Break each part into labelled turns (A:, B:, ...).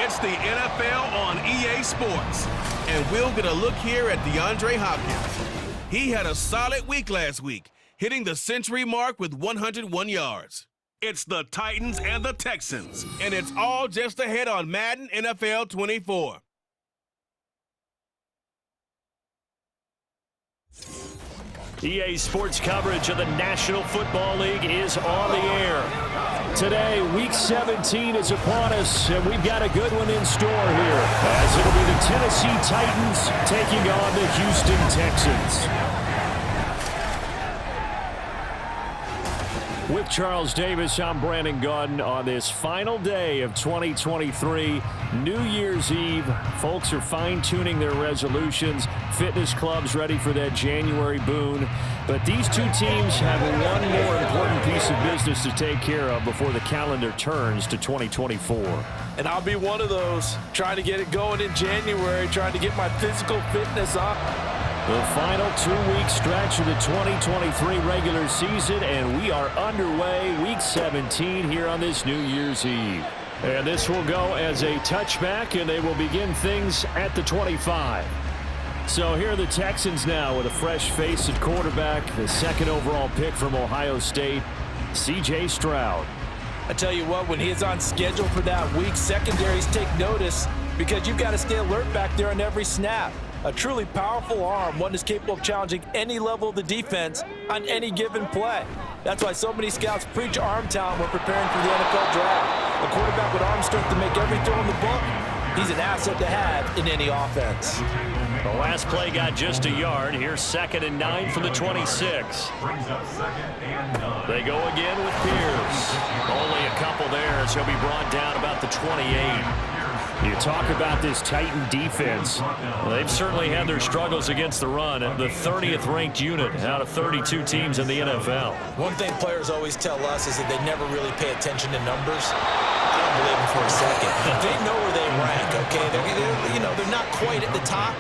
A: It's the NFL on EA Sports. And we'll get a look here at DeAndre Hopkins. He had a solid week last week, hitting the century mark with 101 yards. It's the Titans and the Texans, and it's all just ahead on Madden NFL 24.
B: EA Sports coverage of the National Football League is on the air. Today, Week 17 is upon us, and we've got a good one in store here, as it'll be the Tennessee Titans taking on the Houston Texans. With Charles Davis, I'm Brandon Gaudin on this final day of 2023, New Year's Eve. Folks are fine-tuning their resolutions. Fitness clubs ready for that January boon. But these two teams have one more important piece of business to take care of before the calendar turns to 2024.
C: And I'll be one of those, trying to get it going in January, trying to get my physical fitness up.
B: The final 2-week stretch of the 2023 regular season, and we are underway, Week 17 here on this New Year's Eve. And this will go as a touchback, and they will begin things at the 25. So here are the Texans now with a fresh face at quarterback, the second overall pick from Ohio State, C.J. Stroud.
C: I tell you what, when he is on schedule for that week, secondaries take notice because you've got to stay alert back there on every snap. A truly powerful arm, one is capable of challenging any level of the defense on any given play. That's why so many scouts preach arm talent when preparing for the NFL draft. A quarterback with arm strength to make every throw in the book, he's an asset to have in any offense.
B: The last play got just a yard. Here's 2nd and 9 from the 26. They go again with Pierce. Only a couple there as he'll be brought down about the 28. You talk about this Titan defense. Well, they've certainly had their struggles against the run. The 30th ranked unit out of 32 teams in the NFL.
C: One thing players always tell us is that they never really pay attention to numbers. I don't believe them for a second. They know where they rank, okay? They're not quite at the top,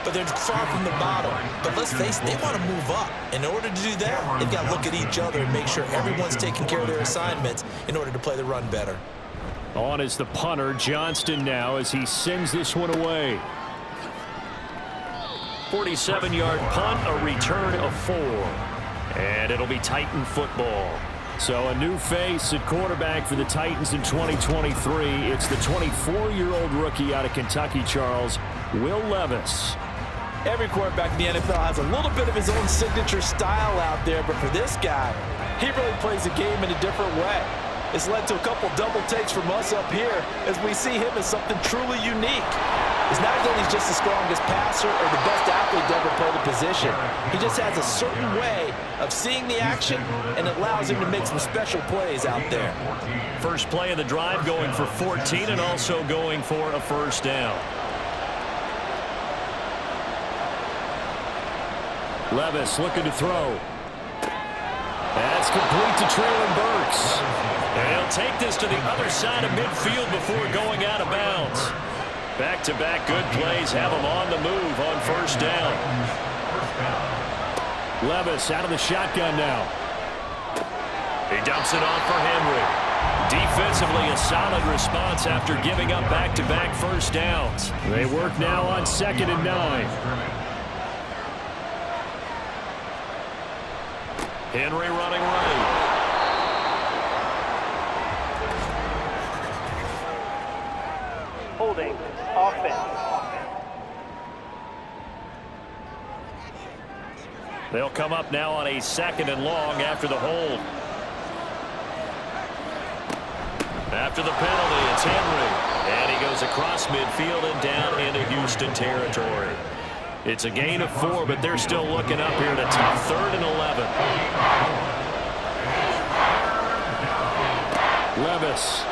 C: but they're far from the bottom. But let's face it, they want to move up. In order to do that, they've got to look at each other and make sure everyone's taking care of their assignments in order to play the run better.
B: On is the punter, Johnston now, as he sends this one away. 47-yard punt, a return of 4. And it'll be Titan football. So a new face at quarterback for the Titans in 2023. It's the 24-year-old rookie out of Kentucky, Charles, Will Levis.
C: Every quarterback in the NFL has a little bit of his own signature style out there, but for this guy, he really plays the game in a different way. It's led to a couple double takes from us up here as we see him as something truly unique. It's not that he's just the strongest passer or the best athlete to ever play the position. He just has a certain way of seeing the action, and it allows him to make some special plays out there.
B: First play of the drive going for 14 and also going for a first down. Levis looking to throw. That's complete to Traylon Burks. And he'll take this to the other side of midfield before going out of bounds. Back-to-back good plays have him on the move on first down. Levis out of the shotgun now. He dumps it off for Henry. Defensively, a solid response after giving up back-to-back first downs. They work now on 2nd and 9. Henry running right.
D: Holding offense.
B: They'll come up now on a 2nd and long after the hold. After the penalty, it's Henry. And he goes across midfield and down into Houston territory. It's a gain of 4, but they're still looking up here to top 3rd and 11. Levis.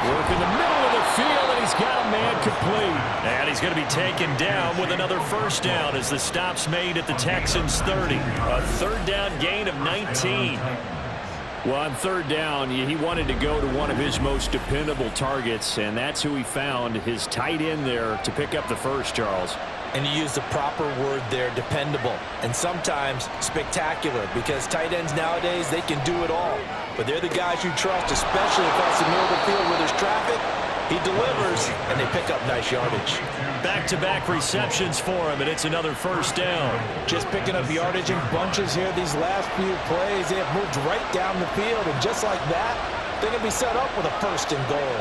B: Work in the middle of the field, and he's got a man complete. And he's going to be taken down with another first down as the stop's made at the Texans' 30. A third down gain of 19. Well, on third down, he wanted to go to one of his most dependable targets, and that's who he found, his tight end there, to pick up the first, Charles.
C: And you use the proper word there, dependable, and sometimes spectacular, because tight ends nowadays, they can do it all. But they're the guys you trust, especially across the middle of the field where there's traffic. He delivers, and they pick up nice yardage.
B: Back-to-back receptions for him, and it's another first down.
C: Just picking up yardage in bunches here these last few plays. They have moved right down the field, and just like that, they're going to be set up with a first and goal.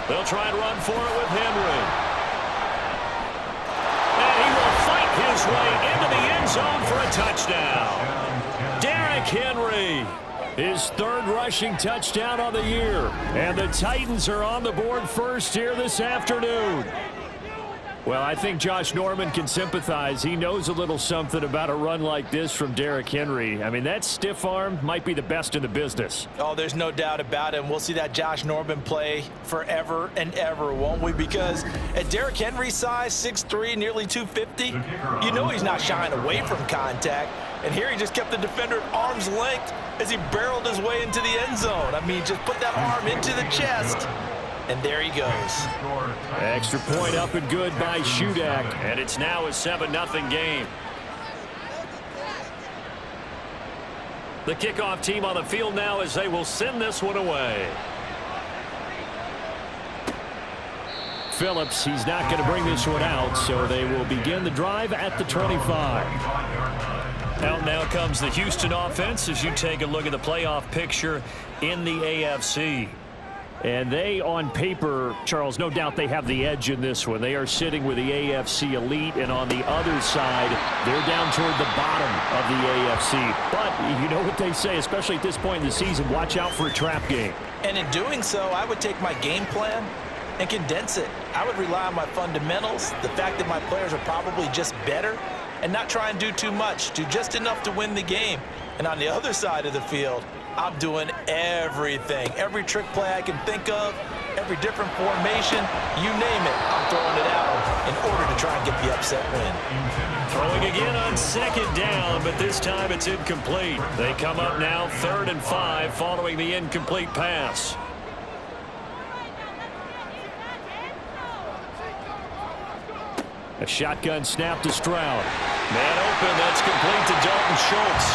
B: They'll try and run for it with Henry. And he will fight his way into the end zone for a touchdown. Derrick Henry, his third rushing touchdown on the year. And the Titans are on the board first here this afternoon. Well, I think Josh Norman can sympathize. He knows a little something about a run like this from Derrick Henry. I mean, that stiff arm might be the best in the business.
C: Oh, there's no doubt about it. And we'll see that Josh Norman play forever and ever, won't we? Because at Derrick Henry's size, 6'3", nearly 250, you know he's not shying away from contact. And here he just kept the defender at arm's length as he barreled his way into the end zone. I mean, just put that arm into the chest. And there he goes.
B: Extra point up and good by Shudak. And it's now a 7-0 game. The kickoff team on the field now as they will send this one away. Phillips, he's not going to bring this one out, so they will begin the drive at the 25. Out now comes the Houston offense as you take a look at the playoff picture in the AFC. And they, on paper, Charles, no doubt they have the edge in this one. They are sitting with the AFC elite, and on the other side, they're down toward the bottom of the AFC. But you know what they say, especially at this point in the season, watch out for a trap game.
C: And in doing so, I would take my game plan and condense it. I would rely on my fundamentals, the fact that my players are probably just better, and not try and do too much, do just enough to win the game. And on the other side of the field, I'm doing everything. Every trick play I can think of, every different formation, you name it, I'm throwing it out in order to try and get the upset win.
B: Throwing again on second down, but this time it's incomplete. They come up now 3rd and 5 following the incomplete pass. A shotgun snap to Stroud. Man open, that's complete to Dalton Schultz.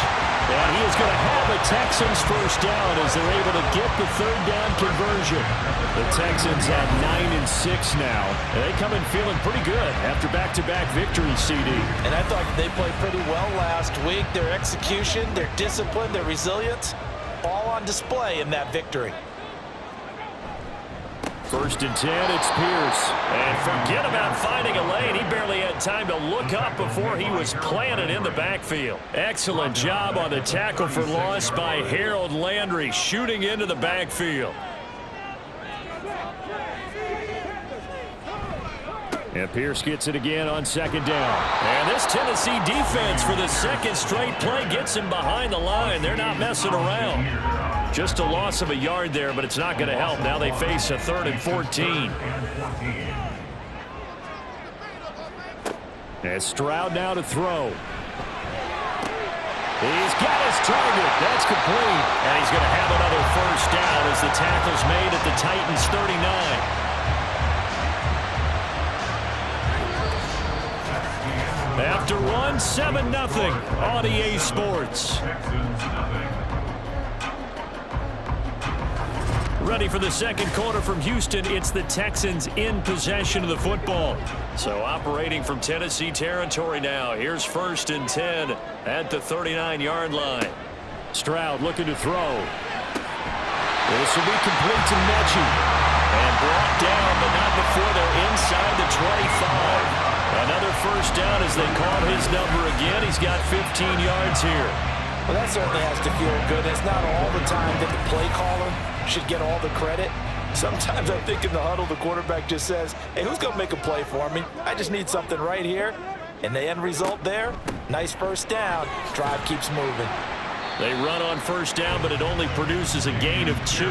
B: And he is going to have a Texans first down as they're able to get the 3rd down conversion. The Texans at 9-6 now. And they come in feeling pretty good after back-to-back victories, CD.
C: And I thought they played pretty well last week. Their execution, their discipline, their resilience, all on display in that victory.
B: 1st and 10, it's Pierce. And forget about finding a lane. He barely had time to look up before he was planted in the backfield. Excellent job on the tackle for loss by Harold Landry, shooting into the backfield. And Pierce gets it again on 2nd down. And this Tennessee defense for the 2nd straight play gets him behind the line. They're not messing around. Just a loss of a yard there, but it's not going to help. Now they face a 3rd and 14. And Stroud now to throw. He's got his target. That's complete. And he's going to have another first down as the tackle's made at the Titans 39. After one, 7-0 on EA Sports. Ready for the 2nd quarter from Houston. It's the Texans in possession of the football. So operating from Tennessee territory now. Here's 1st and 10 at the 39-yard line. Stroud looking to throw. This will be complete to Mechie. And brought down, but not before they're inside the 25. Another first down as they call his number again. He's got 15 yards here.
C: Well, that certainly has to feel good. It's not all the time that the play caller should get all the credit. Sometimes I think in the huddle, the quarterback just says, hey, who's going to make a play for me? I just need something right here. And the end result there, nice first down. Drive keeps moving.
B: They run on first down, but it only produces a gain of 2.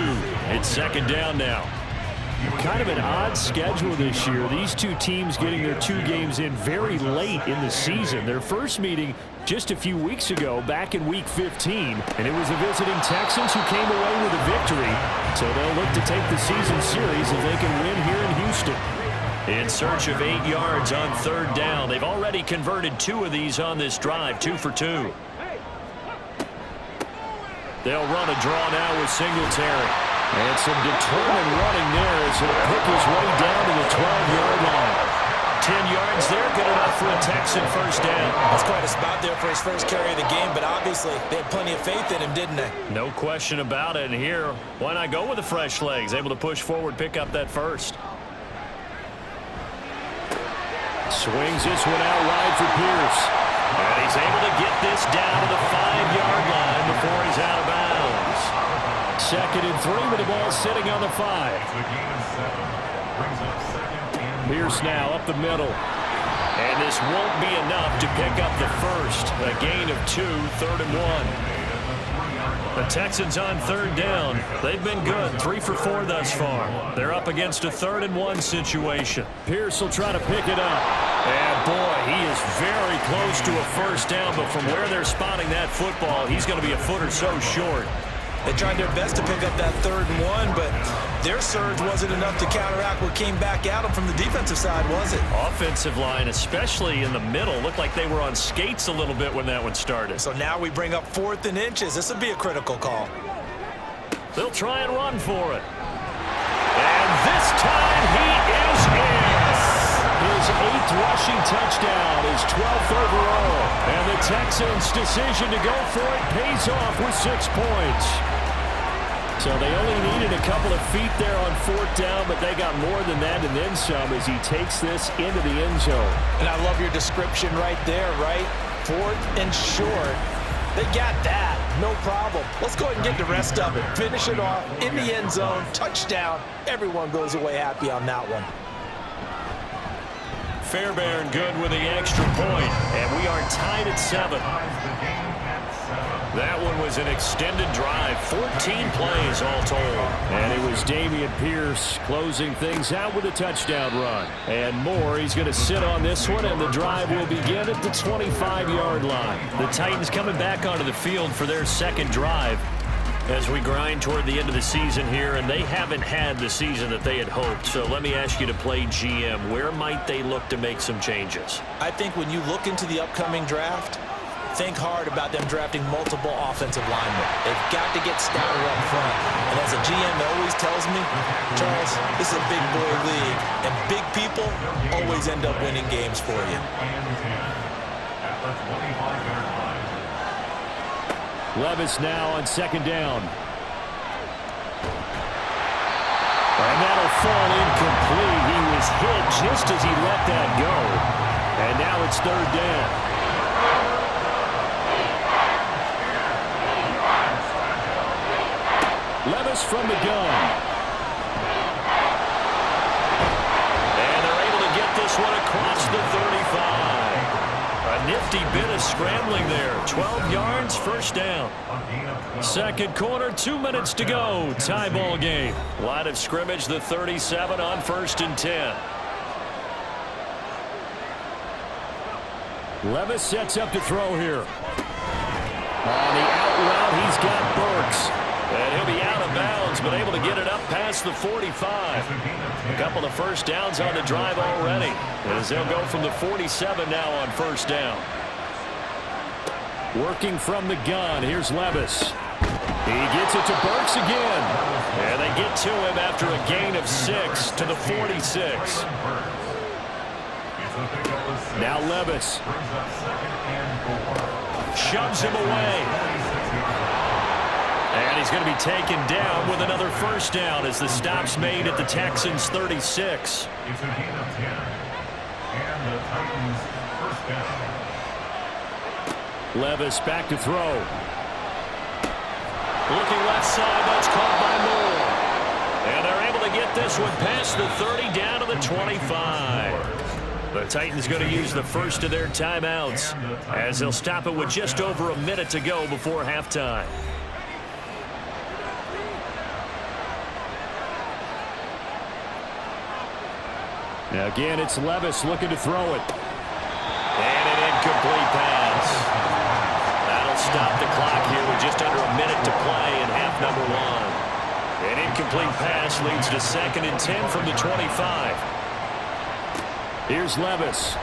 B: It's 2nd down now. Kind of an odd schedule this year. These two teams getting their 2 games in very late in the season. Their first meeting just a few weeks ago, back in Week 15, and it was the visiting Texans who came away with a victory. So they'll look to take the season series if they can win here in Houston. In search of 8 yards on 3rd down. They've already converted 2 of these on this drive, 2 for 2. They'll run a draw now with Singletary. And some determined running there as he'll pick his way down to the 12-yard line. 10 yards there, good enough for a Texan first down.
C: That's quite a spot there for his first carry of the game, but obviously they had plenty of faith in him, didn't they?
B: No question about it. And here, why not go with the fresh legs? Able to push forward, pick up that first. Swings this one out wide for Pierce. And he's able to get this down to the 5-yard line before he's out of bounds. 2nd and 3 with the ball sitting on the 5. Pierce now up the middle. And this won't be enough to pick up the first. A gain of 2, 3rd and 1. The Texans on 3rd down. They've been good, 3 for 4 thus far. They're up against a 3rd and 1 situation. Pierce will try to pick it up. And boy, he is very close to a first down, but from where they're spotting that football, he's going to be a foot or so short.
C: They tried their best to pick up that 3rd and 1, but their surge wasn't enough to counteract what came back at them from the defensive side, was it?
B: Offensive line, especially in the middle, looked like they were on skates a little bit when that one started.
C: So now we bring up 4th and inches. This would be a critical call.
B: They'll try and run for it. And this time he is in. His 8th rushing touchdown, his 12th overall. And the Texans' decision to go for it pays off with 6 points. So they only needed a couple of feet there on 4th down, but they got more than that and then some as he takes this into the end zone.
C: And I love your description right there, right? 4th and short. They got that. No problem. Let's go ahead and get the rest of it. Finish it off in the end zone. Touchdown. Everyone goes away happy on that one.
B: Fairbairn good with the extra point, and we are tied at 7. That one was an extended drive, 14 plays all told. And it was Dameon Pierce closing things out with a touchdown run. And more, he's going to sit on this one, and the drive will begin at the 25-yard line. The Titans coming back onto the field for their 2nd drive as we grind toward the end of the season here, and they haven't had the season that they had hoped. So let me ask you to play GM. Where might they look to make some changes?
C: I think when you look into the upcoming draft, think hard about them drafting multiple offensive linemen. They've got to get stouter up front. And as a GM always tells me, Charles, this is a big boy league, and big people always end up winning games for you.
B: Levis now on 2nd down. And that'll fall incomplete. He was hit just as he let that go. And now it's 3rd down. Levis from the gun. And they're able to get this one across the 35. A nifty bit of scrambling there. 12 yards, first down. 2nd quarter, 2 minutes to go. Tie ball game. Line of scrimmage, the 37 on 1st and 10. Levis sets up to throw here. On the out route, he's got Burks. And he'll be out of bounds, but able to get it up past the 45. A couple of first downs on the drive already, as they'll go from the 47 now on 1st down. Working from the gun, here's Levis. He gets it to Burks again. And they get to him after a gain of 6 to the 46. Now Levis shoves him away. And he's going to be taken down with another first down as the stop's made at the Texans' 36. Levis back to throw. Looking left side, that's caught by Moore. And they're able to get this one past the 30 down to the 25. The Titans going to use the first of their timeouts as they'll stop it with just over a minute to go before halftime. Now again, it's Levis looking to throw it. And an incomplete pass. That'll stop the clock here with just under a minute to play in half number 1. An incomplete pass leads to 2nd and 10 from the 25. Here's Levis.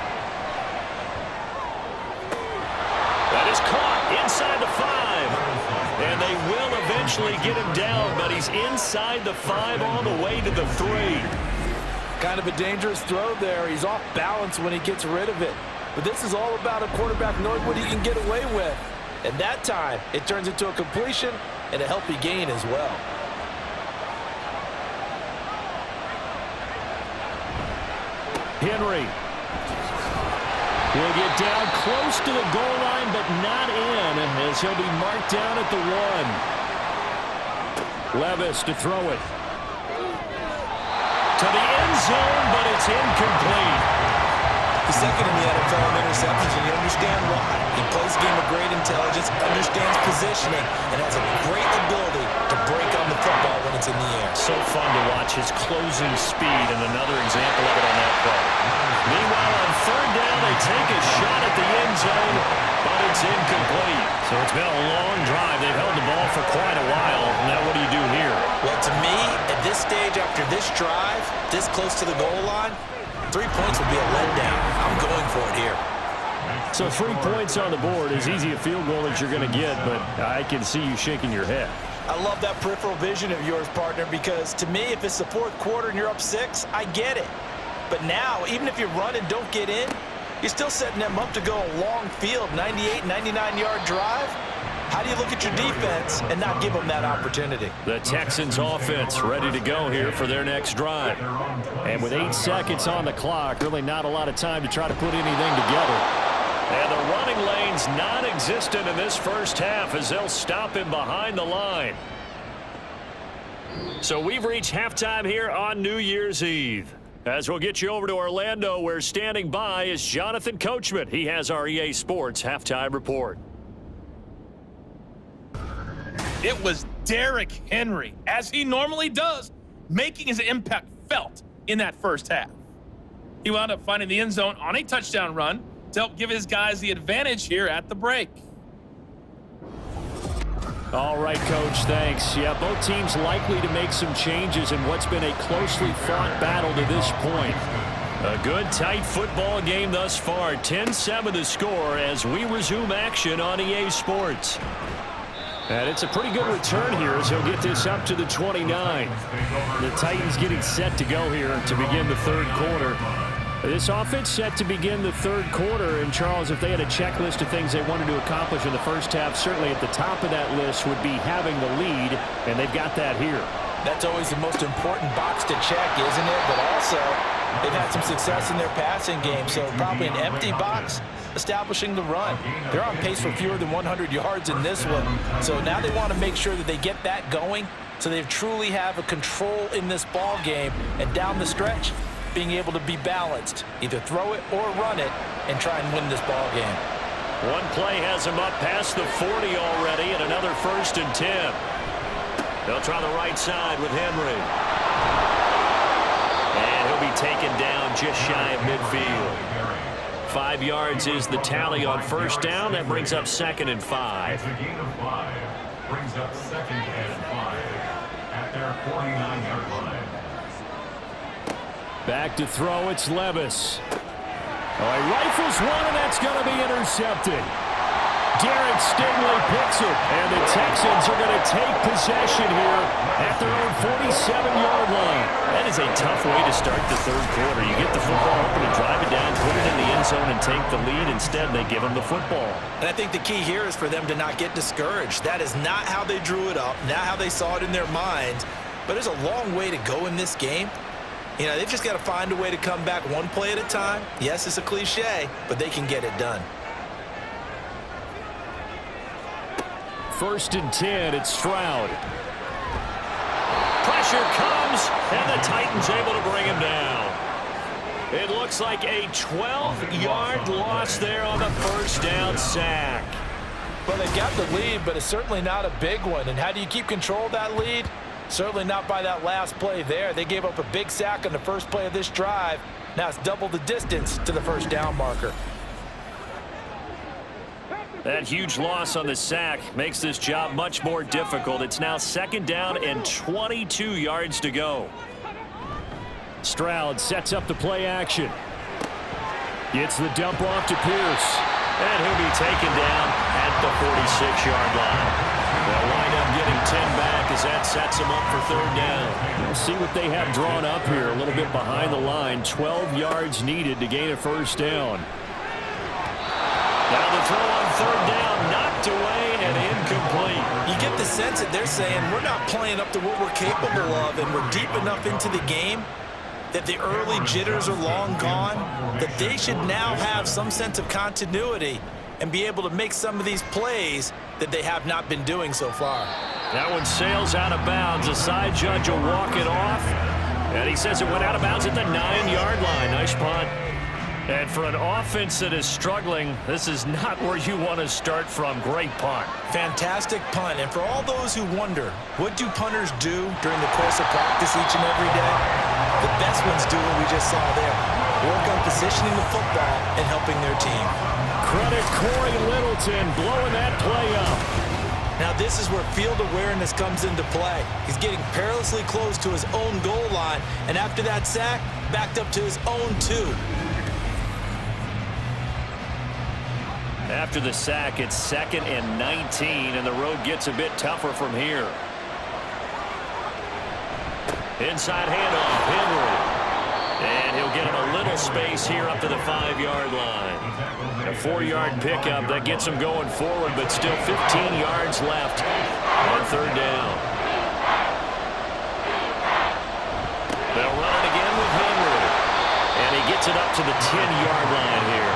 B: That is caught inside the 5. And they will eventually get him down, but he's inside the 5 on the way to the 3.
C: Kind of a dangerous throw there. He's off balance when he gets rid of it. But this is all about a quarterback knowing what he can get away with. And that time, it turns into a completion and a healthy gain as well.
B: Henry will get down close to the goal line, but not in, as he'll be marked down at the 1. Levis to throw it. To the end zone, but it's incomplete.
C: He's second in the NFL in interceptions, and you understand why. He plays a game of great intelligence, understands positioning, and has a great ability to break on the football when it's in the air.
B: So fun to watch his closing speed, and another example of it on that play. Meanwhile, on third down, they take a shot at the end zone, but it's incomplete. So it's been a long drive. They've held the ball for quite a while. Now what do you do here?
C: Well, to me, at this stage after this drive, this close to the goal line, 3 points would be a letdown. I'm going for it here.
B: So 3 points on the board, as easy a field goal as you're going to get, but I can see you shaking your head.
C: I love that peripheral vision of yours, partner, because to me, if it's the fourth quarter and you're up 6, I get it. But now, even if you run and don't get in, you're still setting them up to go a long field, 98, 99-yard drive. How do you look at your defense and not give them that opportunity?
B: The Texans offense ready to go here for their next drive. And with 8 seconds on the clock, really not a lot of time to try to put anything together. And the running lane's non-existent in this first half as they'll stop him behind the line. So we've reached halftime here on New Year's Eve. As we'll get you over to Orlando, where standing by is Jonathan Coachman. He has our EA Sports halftime report.
D: It was Derrick Henry, as he normally does, making his impact felt in that first half. He wound up finding the end zone on a touchdown run to help give his guys the advantage here at the break.
B: All right, Coach, thanks. Yeah, both teams likely to make some changes in what's been a closely fought battle to this point. A good, tight football game thus far. 10-7 the score as we resume action on EA Sports. And it's a pretty good return here as he'll get this up to the 29. The Titans getting set to go here to begin the third quarter. This offense set to begin the third quarter, and Charles, if they had a checklist of things they wanted to accomplish in the first half, certainly at the top of that list would be having the lead, and they've got that here.
C: That's always the most important box to check, isn't it? But also, they've had some success in their passing game, so probably an empty box establishing the run. They're on pace for fewer than 100 yards in this one, so now they want to make sure that they get that going so they truly have a control in this ball game, and down the stretch, being able to be balanced, either throw it or run it, and try and win this ball game.
B: One play has him up past the 40 already, and another 1st and 10. They'll try the right side with Henry. And he'll be taken down just shy of midfield. 5 yards is the tally on first down. That brings up 2nd and 5.
E: Brings up 2nd and 5 at their 49-yard line.
B: Back to throw, it's Levis. Oh, he rifles one, and that's going to be intercepted. Derek Stingley picks it, and the Texans are going to take possession here at their own 47-yard line.
D: That is a tough way to start the third quarter. You get the football open and drive it down, put it in the end zone, and take the lead. Instead, they give them the football.
C: And I think the key here is for them to not get discouraged. That is not how they drew it up, not how they saw it in their minds. But there's a long way to go in this game. You know, they've just got to find a way to come back one play at a time. Yes, it's a cliche, but they can get it done.
B: 1st and 10, it's Stroud. Pressure comes, and the Titans able to bring him down. It looks like a 12-yard loss there on the first down sack.
C: Well, they got the lead, but it's certainly not a big one. And how do you keep control of that lead? Certainly not by that last play there. They gave up a big sack on the first play of this drive. Now it's double the distance to the first down marker.
B: That huge loss on the sack makes this job much more difficult. It's now 2nd down and 22 yards to go. Stroud sets up the play action. Gets the dump off to Pierce. And he'll be taken down at the 46-yard line. They'll wind up getting 10 back as that sets them up for third down. We'll see what they have drawn up here. A little bit behind the line. 12 yards needed to gain a first down. Now the throw on third down, knocked away and incomplete.
C: You get the sense that they're saying we're not playing up to what we're capable of, and we're deep enough into the game that the early jitters are long gone, that they should now have some sense of continuity and be able to make some of these plays that they have not been doing so far.
B: That one sails out of bounds. The side judge will walk it off, and he says it went out of bounds at the 9-yard line. Nice punt. And for an offense that is struggling, this is not where you want to start from. Great punt.
C: Fantastic punt. And for all those who wonder, what do punters do during the course of practice each and every day? The best ones do what we just saw there. Work on positioning the football and helping their team.
B: Credit Corey Littleton blowing that play up.
C: Now this is where field awareness comes into play. He's getting perilously close to his own goal line, and after that sack, backed up to his own 2.
B: After the sack, it's 2nd and 19, and the road gets a bit tougher from here. Inside handoff, Henry. And he'll get him a little space here up to the 5-yard line. A 4-yard pickup that gets him going forward, but still 15 yards left on third down. They'll run it again with Henry. And he gets it up to the 10-yard line here.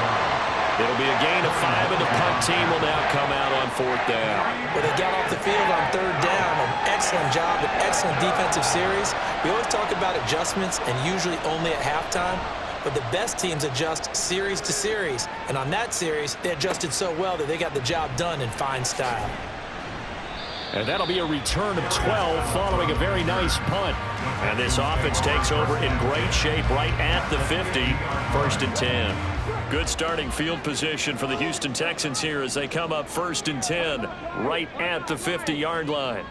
B: It'll be a gain of 5, and the punt team will now come out on fourth down.
C: Well, they got off the field on third down. An excellent job, an excellent defensive series. We always talk about adjustments, and usually only at halftime. But the best teams adjust series to series. And on that series, they adjusted so well that they got the job done in fine style.
B: And that'll be a return of 12 following a very nice punt. And this offense takes over in great shape right at the 50, 1st and 10. Good starting field position for the Houston Texans here as they come up 1st and 10 right at the 50-yard line.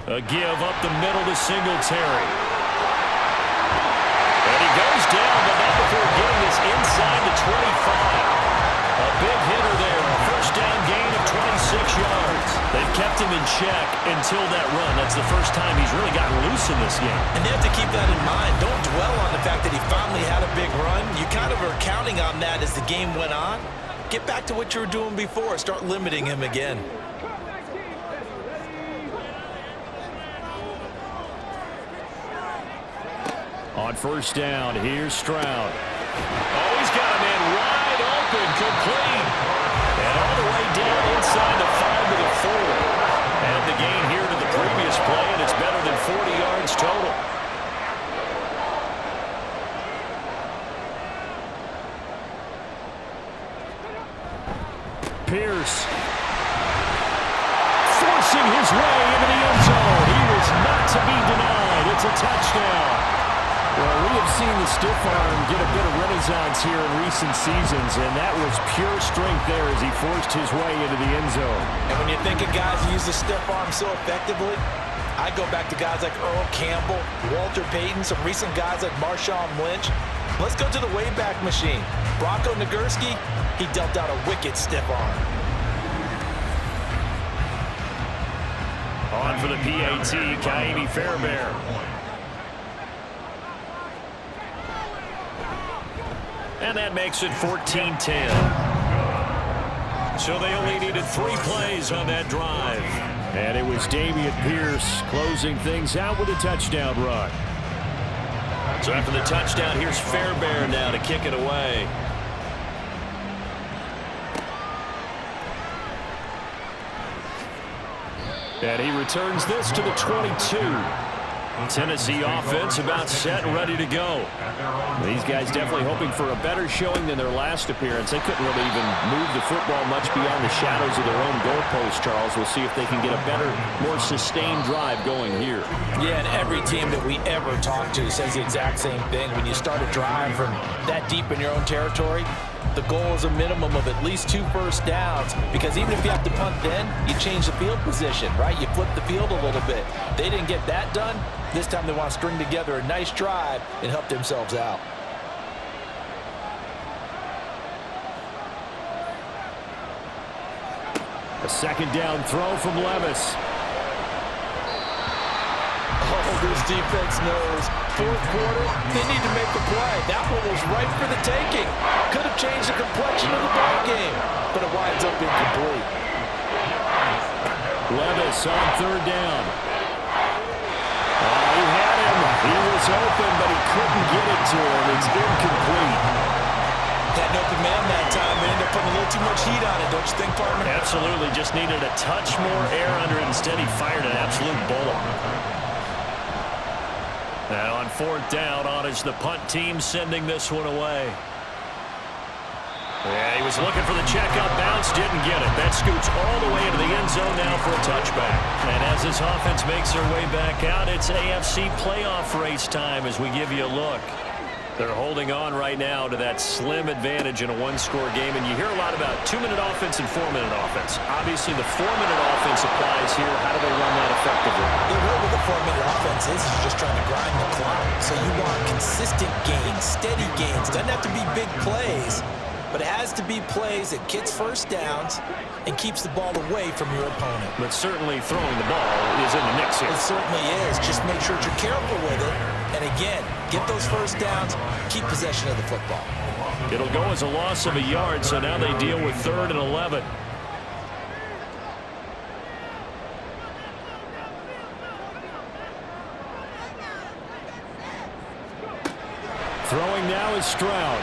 B: A give up the middle to Singletary. And he goes down, but not before getting this inside the 25. A big hitter there. First down gain of 26 yards. They've kept him in check until that run. That's the first time he's really gotten loose in this game.
C: And they have to keep that in mind. Don't dwell on the fact that he finally had a big run. You kind of are counting on that as the game went on. Get back to what you were doing before. Start limiting him again.
B: On first down, here's Stroud. Oh, he's got a man wide open, complete. And all the way down inside the 5 to the 4. And the gain here to the previous play, and it's better than 40 yards total. Pierce forcing his way into the end zone. He was not to be denied. It's a touchdown. Well, we have seen the stiff arm get a bit of renaissance here in recent seasons, and that was pure strength there as he forced his way into the end zone.
C: And when you think of guys who use the stiff arm so effectively, I go back to guys like Earl Campbell, Walter Payton, some recent guys like Marshawn Lynch. Let's go to the Wayback Machine. Bronco Nagurski, he dealt out a wicked stiff arm.
B: On for the PAT, Kaimi Fairbairn. And that makes it 14-10. So they only needed 3 plays on that drive. And it was Dameon Pierce closing things out with a touchdown run. So after the touchdown, here's Fairbairn now to kick it away. And he returns this to the 22. Tennessee offense about set and ready to go. These guys definitely hoping for a better showing than their last appearance. They couldn't really even move the football much beyond the shadows of their own goalpost, Charles. We'll see if they can get a better, more sustained drive going here.
C: Yeah, and every team that we ever talk to says the exact same thing. When you start a drive from that deep in your own territory, the goal is a minimum of at least 2 first downs, because even if you have to punt then, you change the field position, right? You flip the field a little bit. They didn't get that done. This time they want to string together a nice drive and help themselves out.
B: A second down throw from Levis.
C: Oh, this defense knows. Fourth quarter, they need to make a play. That one was right for the taking. Could have changed the complexion of the ball game, but it winds up incomplete.
B: Levis on third down. He had him. He was open, but he couldn't get it to him. It's incomplete.
C: Had an open man that time. They ended up putting a little too much heat on it, don't you think, partner?
B: Absolutely. Just needed a touch more air under it. Instead, he fired an absolute bullet. Now on fourth down, on is the punt team sending this one away. Yeah, he was looking for the checkup bounce, didn't get it. That scoots all the way into the end zone now for a touchback. And as this offense makes their way back out, it's AFC playoff race time as we give you a look. They're holding on right now to that slim advantage in a one-score game, and you hear a lot about 2-minute offense and 4-minute offense. Obviously, the 4-minute offense applies here. How do they run that effectively?
C: The real with the 4-minute offense is just trying to grind the clock. So you want consistent gains, steady gains. Doesn't have to be big plays, but it has to be plays that gets first downs and keeps the ball away from your opponent.
B: But certainly throwing the ball is in the mix here.
C: It certainly is. Just make sure that you're careful with it. And again, get those first downs, keep possession of the football.
B: It'll go as a loss of a yard, so now they deal with 3rd and 11. Throwing now is Stroud.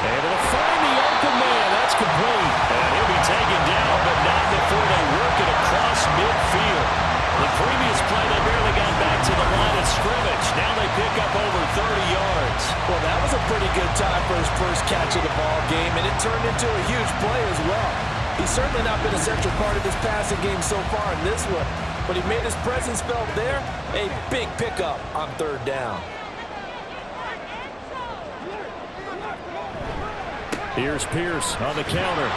B: And it'll find the open man. That's complete. And he'll be taken down, but not before they work it across midfield. The previous play, they barely got back to the line of scrimmage. Now they pick up over 30 yards.
C: Well, that was a pretty good time for his first catch of the ball game, and it turned into a huge play as well. He's certainly not been a central part of this passing game so far in this one, but he made his presence felt there. A big pickup on 3rd down.
B: Here's Pierce on the counter.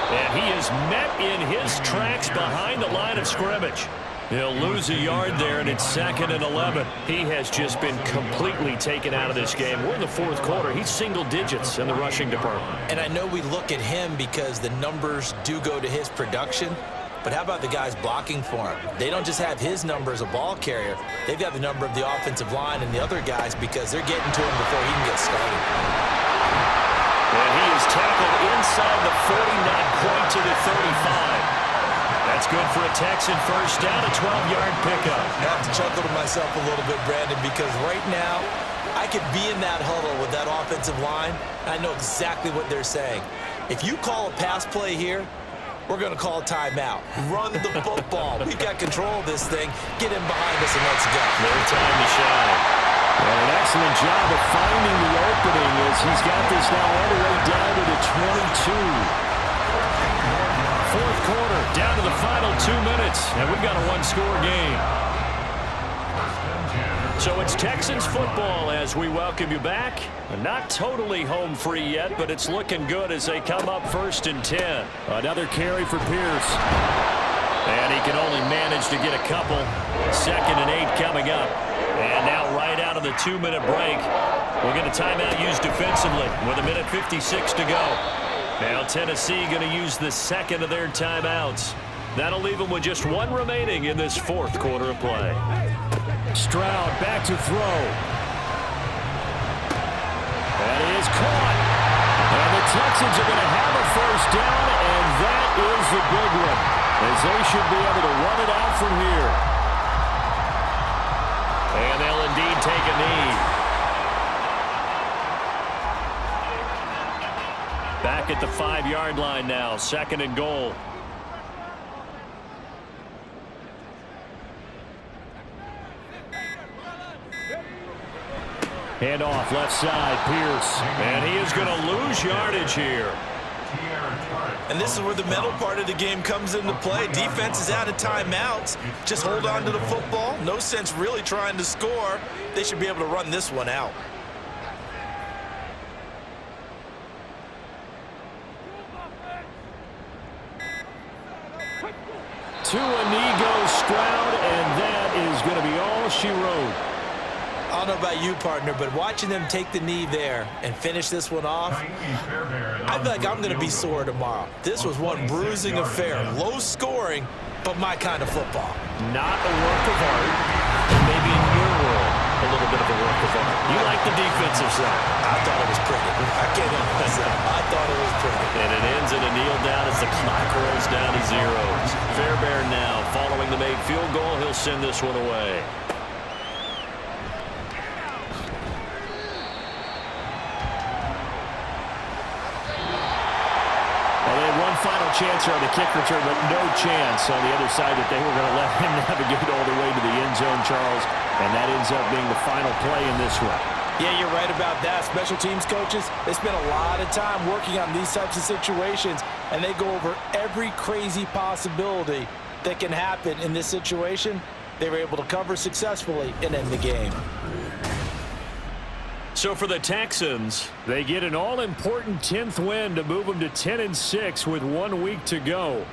B: And he is met in his tracks behind the line of scrimmage. He'll lose a yard there, and it's 2nd and 11. He has just been completely taken out of this game. We're in the 4th quarter. He's single digits in the rushing department.
C: And I know we look at him because the numbers do go to his production, but how about the guys blocking for him? They don't just have his number as a ball carrier. They've got the number of the offensive line and the other guys because they're getting to him before he can get started.
B: And he is tackled inside the 40, not quite to the 35. That's good for a Texan first down, a 12-yard pickup.
C: I have to chuckle to myself a little bit, Brandon, because right now I could be in that huddle with that offensive line, and I know exactly what they're saying. If you call a pass play here, we're going to call a timeout. Run the football. We've got control of this thing. Get in behind us and let's go.
B: No time to shine. And an excellent job of finding the opening as he's got this now all the way down to the 22. 4th quarter, down to the final 2 minutes, and we've got a one-score game. So it's Texans football as we welcome you back. Not totally home free yet, but it's looking good as they come up 1st and 10. Another carry for Pierce. And he can only manage to get a couple. 2nd and 8 coming up. And now right out of the 2-minute break, we'll get a timeout used defensively with 1:56 to go. Now Tennessee going to use the 2nd of their timeouts. That'll leave them with just 1 remaining in this 4th quarter of play. Stroud back to throw. That is caught. And the Texans are going to have a first down, and that is the big one, as they should be able to run it out from here. And they'll indeed take a knee. Back at the 5-yard line now, 2nd and goal. Hand off left side, Pierce. And he is going to lose yardage here.
C: And this is where the mental part of the game comes into play. Defense is out of timeouts. Just hold on to the football. No sense really trying to score. They should be able to run this one out. To a knee goes Stroud, and that is going to be all she wrote. I don't know about you, partner, but watching them take the knee there and finish this one off, I feel like I'm going to be sore tomorrow. This was one bruising affair. Low scoring, but my kind of football.
B: Not a work of art, but maybe in your world, a little bit of a work of art. You like the defensive side.
C: I thought it was pretty. I can't help myself. I thought it was pretty.
B: And it ends in a kneel down as the clock rolls down to zeros. Fairbairn now, following the made field goal, he'll send this one away. Final chance here on the kick return, but no chance on the other side that they were going to let him navigate all the way to the end zone, Charles. And that ends up being the final play in this one.
C: Yeah, you're right about that. Special teams coaches, they spend a lot of time working on these types of situations, and they go over every crazy possibility that can happen in this situation. They were able to cover successfully and end the game.
B: So for the Texans, they get an all-important 10th win to move them to 10-6 with 1 week to go.